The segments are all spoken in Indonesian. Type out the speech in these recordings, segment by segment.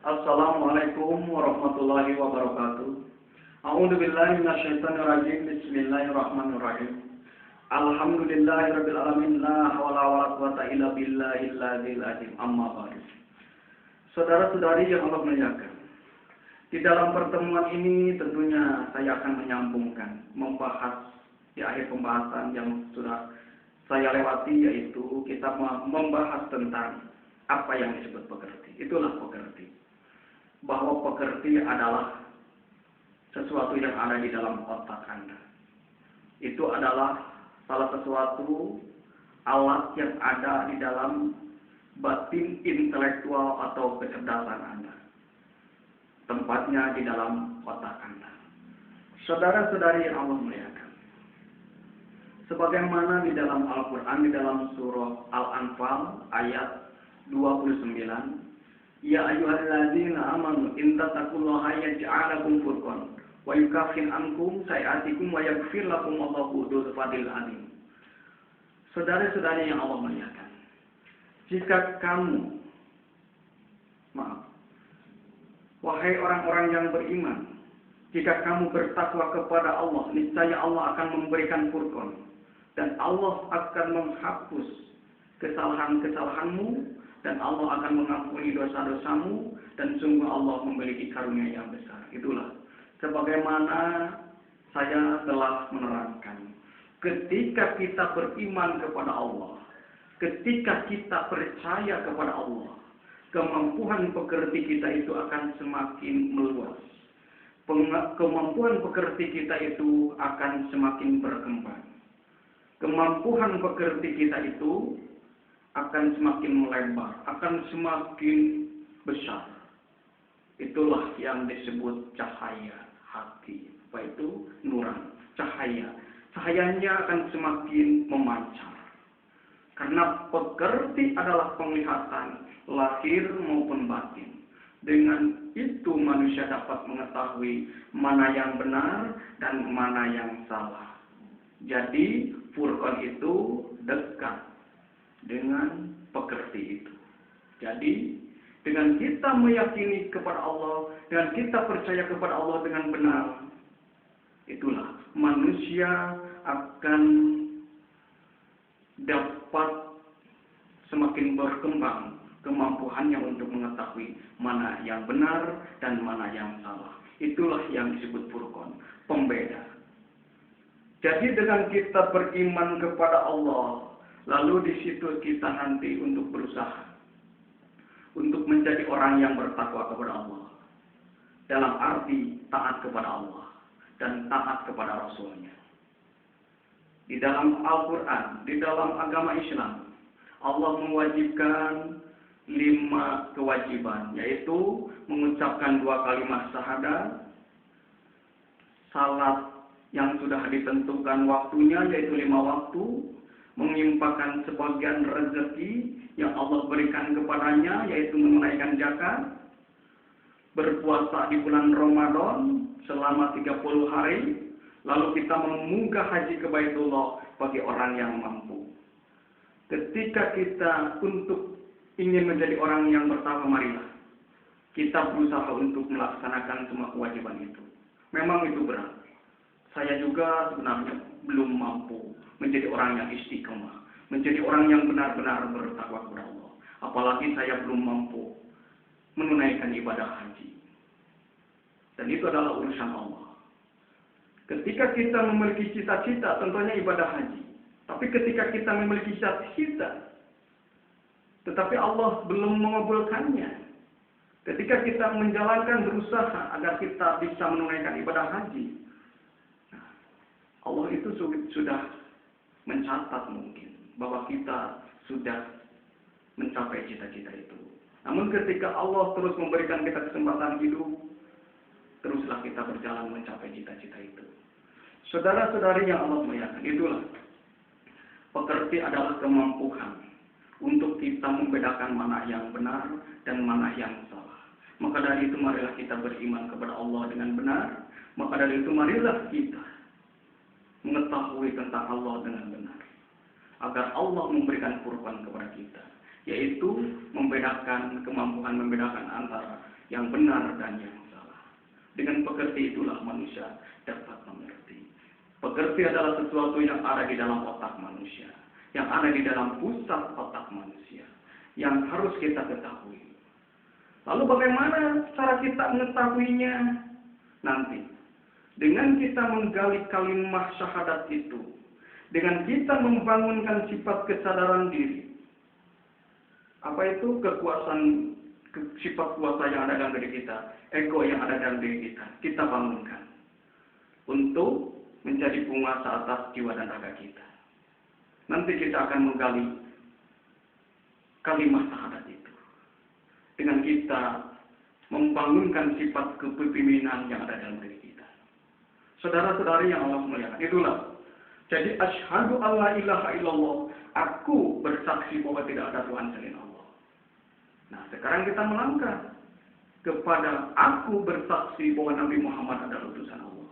Assalamualaikum warahmatullahi wabarakatuh. A'udzu billahi minasyaitonir rajim. Bismillahirrahmanirrahim. Alhamdulillahirabbil alamin, la haula wala quwata illa billahil azim. Amma ba'du. Saudara-saudari yang Allah muliakan, di dalam pertemuan ini tentunya saya akan membahas di akhir pembahasan yang sudah saya lewati, yaitu kita membahas tentang apa yang disebut pekerti. Itulah pekerti. Bahwa pekerti adalah sesuatu yang ada di dalam otak Anda. Itu adalah salah sesuatu alat yang ada di dalam batin intelektual atau kecerdasan Anda. Tempatnya di dalam otak Anda. Saudara-saudari yang Allah muliakan, sebagaimana di dalam Al-Quran, di dalam surah Al-Anfal ayat 29, ya ayyuhalladzina amanu in tattaqullaha yaj'al lakum furqan wa yukaffir ankum sayi'atikum wa yaghfir lakum wallahu dzul fadlil azim. Saudara-saudari yang Allah muliakan, jika kamu, wahai orang-orang yang beriman, jika kamu bertakwa kepada Allah, niscaya Allah akan memberikan furqan dan Allah akan menghapus kesalahan-kesalahanmu, dan Allah akan mengampuni dosa-dosamu, dan sungguh Allah memiliki karunia yang besar. Itulah sebagaimana saya telah menerangkan. Ketika kita beriman kepada Allah, ketika kita percaya kepada Allah, kemampuan pekerti kita itu akan semakin meluas. Kemampuan pekerti kita itu akan semakin berkembang. Kemampuan pekerti kita itu akan semakin melebar, akan semakin besar. Itulah yang disebut cahaya hati. Apa itu? Nuran, cahaya. Cahayanya akan semakin memancar. Karena pekerti adalah penglihatan lahir maupun batin. Dengan itu manusia dapat mengetahui mana yang benar dan mana yang salah. Jadi furqan itu dekat dengan pekerti itu. Jadi dengan kita meyakini kepada Allah, dengan kita percaya kepada Allah dengan benar, itulah manusia akan dapat semakin berkembang kemampuannya untuk mengetahui mana yang benar dan mana yang salah. Itulah yang disebut furqan, pembeda. Jadi dengan kita beriman kepada Allah, lalu di situ kita nanti untuk berusaha untuk menjadi orang yang bertakwa kepada Allah. Dalam arti taat kepada Allah dan taat kepada Rasul-Nya. Di dalam Al-Quran, di dalam agama Islam, Allah mewajibkan 5 kewajiban, yaitu mengucapkan 2 kalimat syahadat, salat yang sudah ditentukan waktunya, yaitu 5 waktu, menginfakkan sebagian rezeki yang Allah berikan kepadanya, yaitu menunaikan zakat, berpuasa di bulan Ramadan selama 30 hari, lalu kita memunggah haji ke Baitullah bagi orang yang mampu. Ketika kita untuk ingin menjadi orang yang bertakwa, marilah kita berusaha untuk melaksanakan semua kewajiban itu. Memang itu berat. Saya juga sebenarnya belum mampu menjadi orang yang istiqomah, menjadi orang yang benar-benar bertakwa kepada Allah. Apalagi saya belum mampu menunaikan ibadah haji. Dan itu adalah urusan Allah. Ketika kita memiliki cita-cita, tentunya ibadah haji. Tapi ketika kita memiliki cita-cita, tetapi Allah belum mengabulkannya. Ketika kita menjalankan berusaha agar kita bisa menunaikan ibadah haji, Allah itu sudah mencatat mungkin bahwa kita sudah mencapai cita-cita itu. Namun ketika Allah terus memberikan kita kesempatan hidup, teruslah kita berjalan mencapai cita-cita itu. Saudara-saudari yang Allah muliakan, itulah pekerti adalah kemampuan untuk kita membedakan mana yang benar dan mana yang salah. Maka dari itu marilah kita beriman kepada Allah dengan benar. Maka dari itu marilah kita mengetahui tentang Allah dengan benar, agar Allah memberikan furqan kepada kita, yaitu membedakan, kemampuan membedakan antara yang benar dan yang salah. Dengan pekerti itulah manusia dapat mengerti. Pekerti adalah sesuatu yang ada di dalam otak manusia, yang ada di dalam pusat otak manusia, yang harus kita ketahui. Lalu bagaimana cara kita mengetahuinya? Nanti, dengan kita menggali kalimat syahadat itu, dengan kita membangunkan sifat kesadaran diri, apa itu kekuasaan, sifat kuasa yang ada dalam diri kita, ego yang ada dalam diri kita bangunkan untuk menjadi penguasa atas jiwa dan raga kita. Nanti kita akan menggali kalimat syahadat itu dengan kita membangunkan sifat kepemimpinan yang ada dalam diri kita. Saudara-saudari yang Allah muliakan, itulah. Jadi asyhadu alla ilaha illallah, aku bersaksi bahwa tidak ada Tuhan selain Allah. Nah, sekarang kita melangkah kepada aku bersaksi bahwa Nabi Muhammad adalah utusan Allah.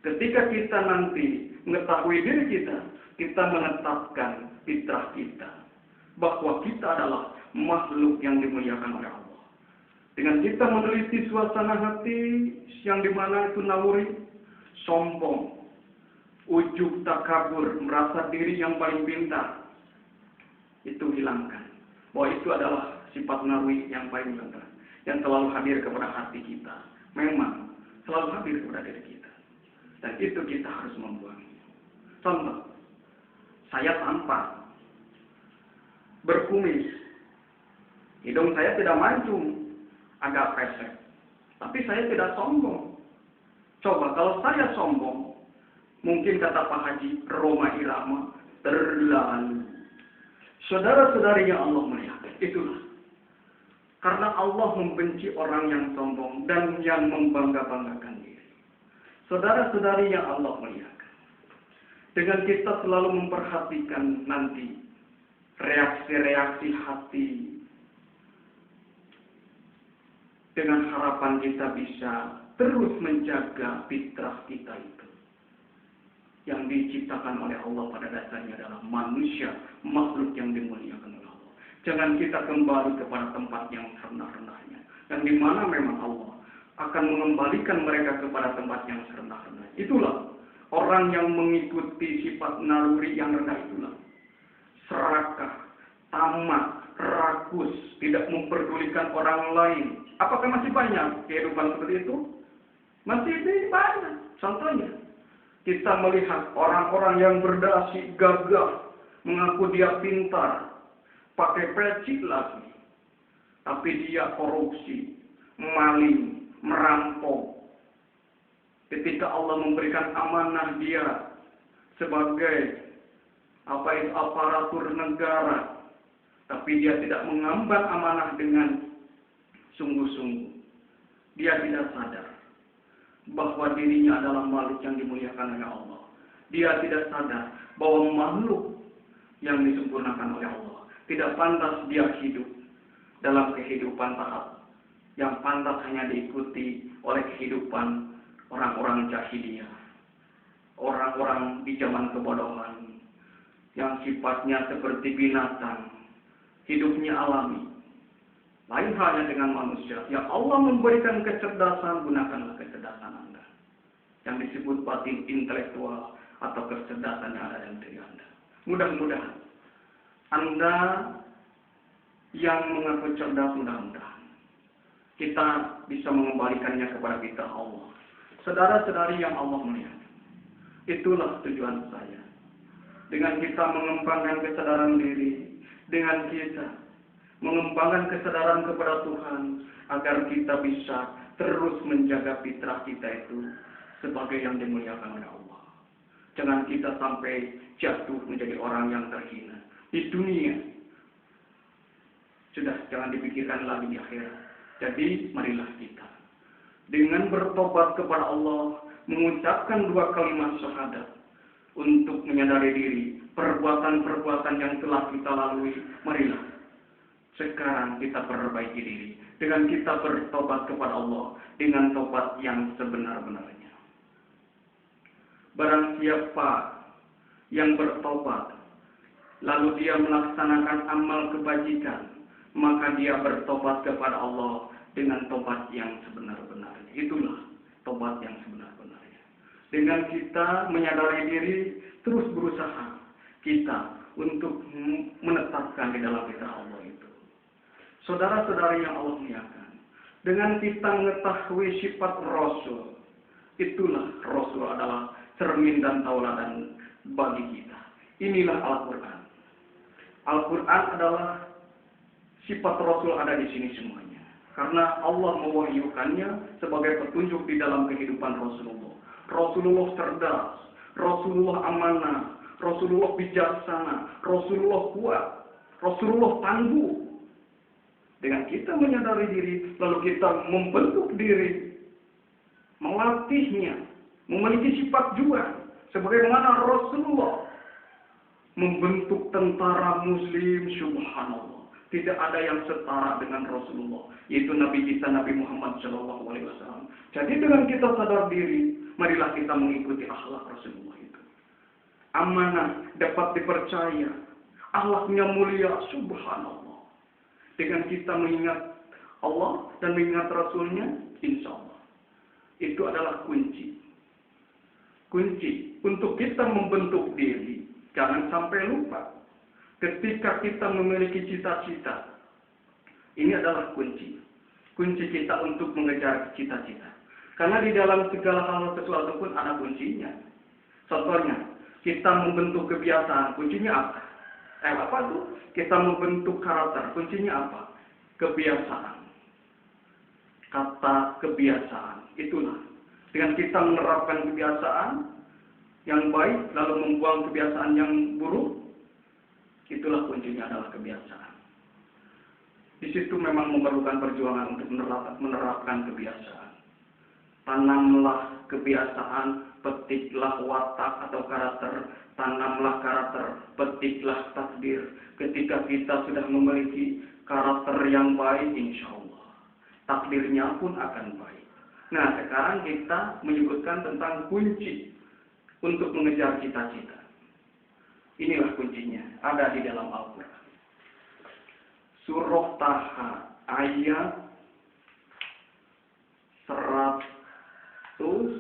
Ketika kita nanti mengetahui diri kita menetapkan fitrah kita bahwa kita adalah makhluk yang dimuliakan oleh Allah. Dengan kita meneliti suasana hati yang dimana itu naluri sombong, ujub, takabur, merasa diri yang paling pintar, itu hilangkan. Bahwa itu adalah sifat naluri yang paling pintar, yang selalu hadir kepada hati kita. Memang selalu hadir kepada diri kita. Dan itu kita harus membuangnya. Contoh, saya tampan, berkumis, hidung saya tidak mancung, agak pesek, tapi saya tidak sombong. Coba kalau saya sombong, mungkin kata Pak Haji Roma Irama, terlalu. Saudara-saudari yang Allah muliakan, itulah. Karena Allah membenci orang yang sombong dan yang membangga-banggakan diri. Saudara-saudari yang Allah muliakan, dengan kita selalu memperhatikan nanti reaksi-reaksi hati, dengan harapan kita bisa terus menjaga fitrah kita itu, yang diciptakan oleh Allah pada dasarnya adalah manusia, makhluk yang dimuliakan oleh Allah. Jangan kita kembali kepada tempat yang rendah-rendahnya, yang dimana memang Allah akan mengembalikan mereka kepada tempat yang serendah-rendahnya. Itulah orang yang mengikuti sifat naluri yang rendah itulah. Serakah, tamak, rakus, tidak memperdulikan orang lain. Apakah masih banyak kehidupan seperti itu? Masih banyak. Contohnya, kita melihat orang-orang yang berdasi gagah, mengaku dia pintar, pakai peci lagi, tapi dia korupsi, maling, merampok. Ketika Allah memberikan amanah dia sebagai aparatur negara, tapi dia tidak mengemban amanah dengan sungguh-sungguh. Dia tidak sadar bahwa dirinya adalah makhluk yang dimuliakan oleh Allah. Dia tidak sadar bahwa makhluk yang disempurnakan oleh Allah tidak pantas dia hidup dalam kehidupan tahap yang pantas hanya diikuti oleh kehidupan orang-orang jahiliyah, orang-orang di zaman kebodohan yang sifatnya seperti binatang, hidupnya alami. Lain halnya dengan manusia. Ya Allah memberikan kecerdasan, gunakanlah kecerdasan Anda. Yang disebut batin intelektual atau kecerdasan yang ada dalam diri Anda. Mudah-mudahan Anda yang mengaku cerdas, mudah-mudahan kita bisa mengembalikannya kepada fitrah Allah. Saudara-saudari yang Allah muliakan, itulah tujuan saya. Dengan kita mengembangkan kesadaran diri, dengan kita mengembangkan kesadaran kepada Tuhan, agar kita bisa terus menjaga fitrah kita itu sebagai yang dimuliakan oleh Allah. Jangan kita sampai jatuh menjadi orang yang terhina di dunia. Sudah, jangan dipikirkan lagi di akhirat. Jadi, marilah kita dengan bertobat kepada Allah, mengucapkan 2 kalimat syahadat untuk menyadari diri perbuatan-perbuatan yang telah kita lalui. Marilah sekarang kita perbaiki diri dengan kita bertobat kepada Allah dengan tobat yang sebenar-benarnya. Barang siapa yang bertobat lalu dia melaksanakan amal kebajikan, maka dia bertobat kepada Allah dengan tobat yang sebenar-benarnya. Itulah tobat yang sebenar-benarnya. Dengan kita menyadari diri, terus berusaha kita untuk menetapkan di dalam fitrah Allah itu. Saudara-saudari yang Allah muliakan, dengan kita mengetahui sifat Rasul, itulah Rasul adalah cermin dan tauladan bagi kita. Inilah Al-Quran. Al-Quran adalah sifat Rasul ada di sini semuanya. Karena Allah mewahyukannya sebagai petunjuk di dalam kehidupan Rasulullah. Rasulullah cerdas, Rasulullah amanah, Rasulullah bijaksana, Rasulullah kuat, Rasulullah tangguh. Dengan kita menyadari diri, lalu kita membentuk diri, melatihnya, memiliki sifat juang, sebagaimana Rasulullah membentuk tentara Muslim, subhanallah. Tidak ada yang setara dengan Rasulullah, yaitu Nabi kita Nabi Muhammad SAW. Jadi dengan kita sadar diri, marilah kita mengikuti akhlak Rasulullah itu. Amanah, dapat dipercaya, akhlaknya mulia, subhanallah. Dengan kita mengingat Allah dan mengingat Rasulnya, insya Allah. Itu adalah kunci. Kunci untuk kita membentuk diri. Jangan sampai lupa. Ketika kita memiliki cita-cita, ini adalah kunci. Kunci kita untuk mengejar cita-cita. Karena di dalam segala hal sesuatu pun ada kuncinya. Contohnya, kita membentuk kebiasaan, kuncinya apa? Apa tuh? Kita membentuk karakter, kuncinya apa? Kebiasaan. Kata kebiasaan, itulah. Dengan kita menerapkan kebiasaan yang baik, lalu membuang kebiasaan yang buruk, itulah kuncinya adalah kebiasaan. Di situ memang memerlukan perjuangan untuk menerapkan kebiasaan. Tanamlah kebiasaan, petiklah watak atau karakter, tanamlah karakter, petiklah takdir. Ketika kita sudah memiliki karakter yang baik, insya Allah, takdirnya pun akan baik. Nah, sekarang kita menyebutkan tentang kunci untuk mengejar cita-cita. Inilah kuncinya, ada di dalam Al-Quran. Surah Taha ayat 115.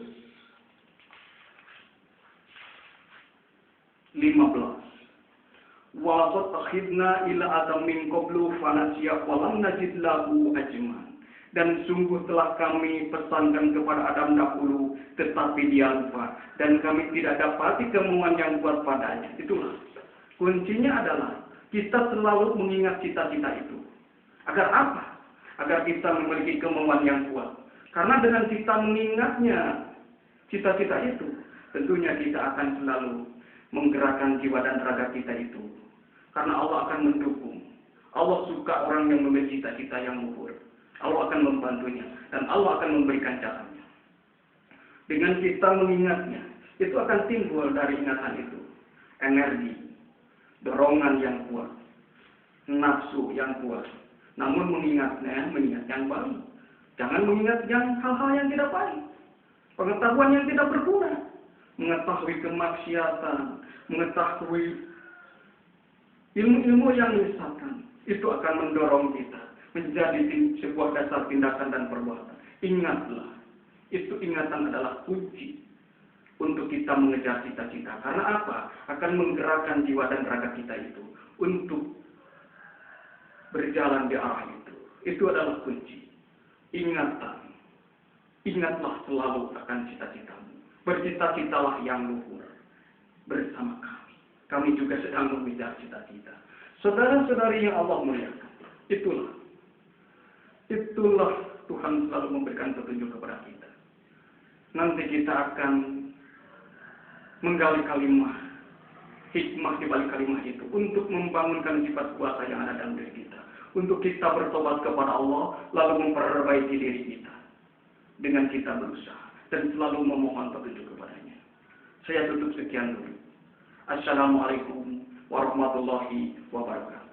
Walaqad akhidna ila adam min qablu fanasiya wa lam najid lahu ajman. Dan sungguh telah kami pesankan kepada Adam dahulu, tetapi dia lupa. Dan kami tidak dapati kemauan yang kuat padanya. Itulah. Kuncinya adalah kita selalu mengingat cita-cita itu. Agar apa? Agar kita memiliki kemauan yang kuat. Karena dengan kita mengingatnya cita-cita itu, tentunya kita akan selalu menggerakkan jiwa dan raga kita itu. Karena Allah akan mendukung. Allah suka orang yang memiliki cita-cita yang luhur. Allah akan membantunya dan Allah akan memberikan caranya. Dengan kita mengingatnya, itu akan timbul dari ingatan itu energi, dorongan yang kuat, nafsu yang kuat. Namun mengingat yang baik. Jangan mengingat yang hal-hal yang tidak baik, pengetahuan yang tidak berguna, mengetahui kemaksiatan, mengetahui ilmu-ilmu yang menyesatkan. Itu akan mendorong kita menjadi sebuah dasar tindakan dan perbuatan. Ingatlah, itu ingatan adalah kunci untuk kita mengejar cita-cita. Karena apa? Akan menggerakkan jiwa dan raga kita itu untuk berjalan di arah itu. Itu adalah kunci. Ingatan. Ingatlah selalu akan cita-citamu. Bercita-citalah yang luhur bersama kami. Kami juga sedang mengejar cita-cita. Saudara-saudari yang Allah muliakan, Itulah Tuhan selalu memberikan petunjuk kepada kita. Nanti kita akan menggali kalimat, hikmah di balik kalimat itu untuk membangunkan sifat kuasa yang ada dalam diri kita. Untuk kita bertobat kepada Allah, lalu memperbaiki diri kita. Dengan kita berusaha dan selalu memohon petunjuk kepadanya. Saya tutup sekian dulu. Assalamualaikum warahmatullahi wabarakatuh.